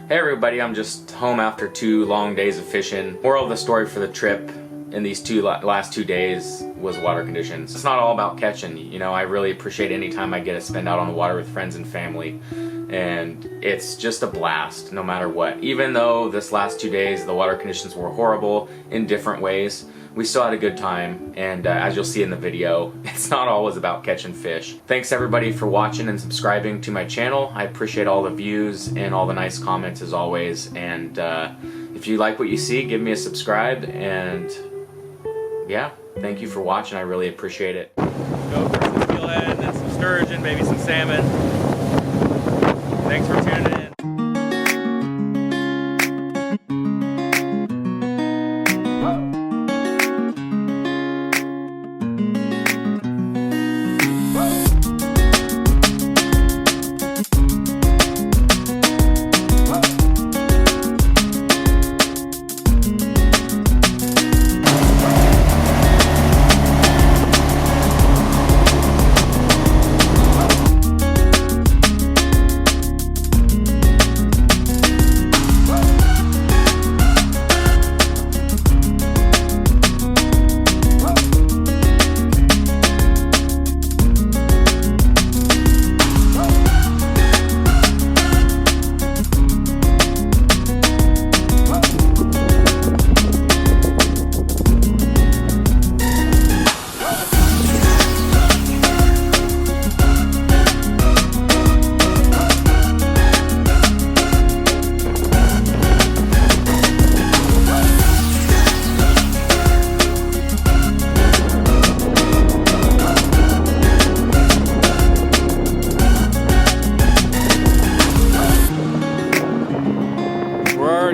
Hey everybody, I'm just home after 2 long days of fishing. Moral of the story for the trip in these last 2 days was water conditions. It's not all about catching, you know, I really appreciate any time I get to spend out on the water with friends and family. And it's just a blast no matter what. Even though this last 2 days the water conditions were horrible in different ways, we still had a good time, and as you'll see in the video, it's not always about catching fish. Thanks everybody for watching and subscribing to my channel. I appreciate all the views and all the nice comments as always, and if you like what you see, give me a subscribe, and yeah, thank you for watching. I really appreciate it. Go for some steelhead and then some sturgeon, maybe some salmon. Thanks for tuning in.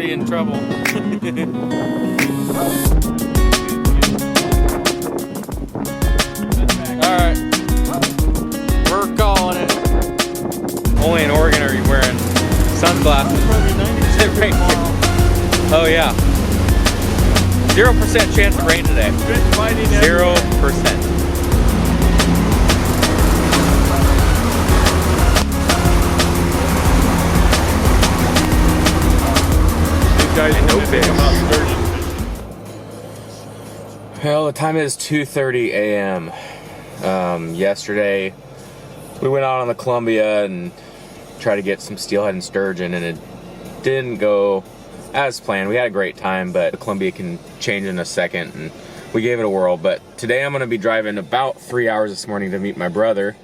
In trouble. Alright, we're calling it. Only in Oregon are you wearing sunglasses. Oh yeah. 0% chance of rain today. 0%. No fish. Well, the time is 2:30 a.m. Yesterday we went out on the Columbia and tried to get some steelhead and sturgeon, and it didn't go as planned. We had a great time, but the Columbia can change in a second, and we gave it a whirl. But today I'm going to be driving about 3 hours this morning to meet my brother.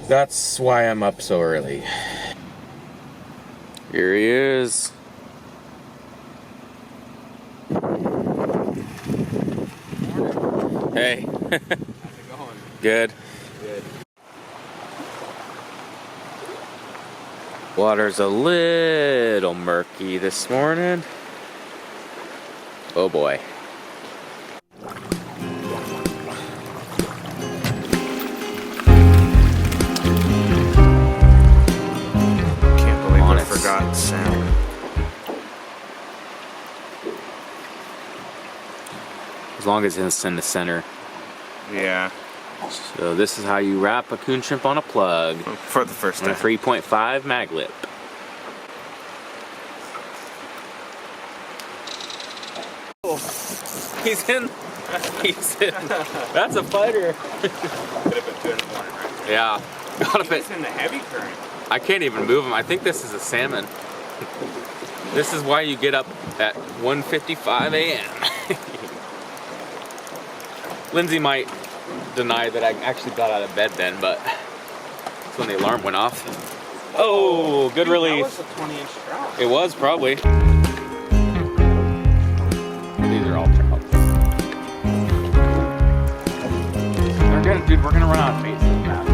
That's why I'm up so early. Here he is. Hey. How's it going? Good. Good. Water's a little murky this morning. Oh boy. Can't believe I forgot salmon. As long as it's in the center. Yeah. So this is how you wrap a coon shrimp on a plug. For the first time. On a 3.5 mag lip. Oh, he's in. He's in. That's a fighter. Could have been 2 in the morning, right? Yeah. Got a bit. He's in the heavy current. I can't even move him. I think this is a salmon. This is why you get up at 1:55 a.m. Lindsay might deny that I actually got out of bed then, but that's when the alarm went off. Oh, good relief. That was a 20-inch trout. It was, probably. These are all trout. They're good, dude. We're gonna run out of bait so fast.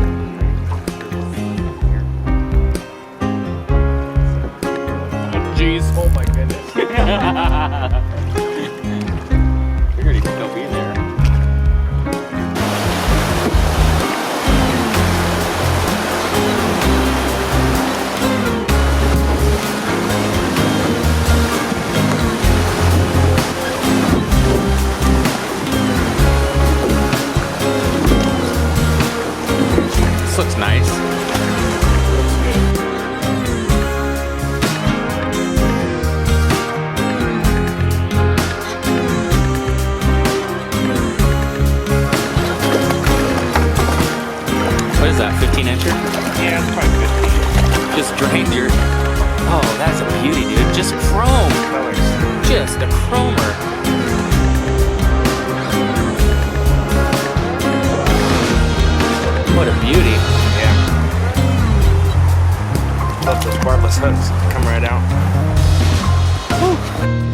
Jeez. Oh my goodness. Figured he could still be there. This looks nice. Looks good. What is that, 15 incher? Yeah, it's probably 15. Just drained your... Oh, that's a beauty, dude. Just chrome. Just a chromer. What a beauty. Yeah. Love those barbless hooks. Come right out. Woo.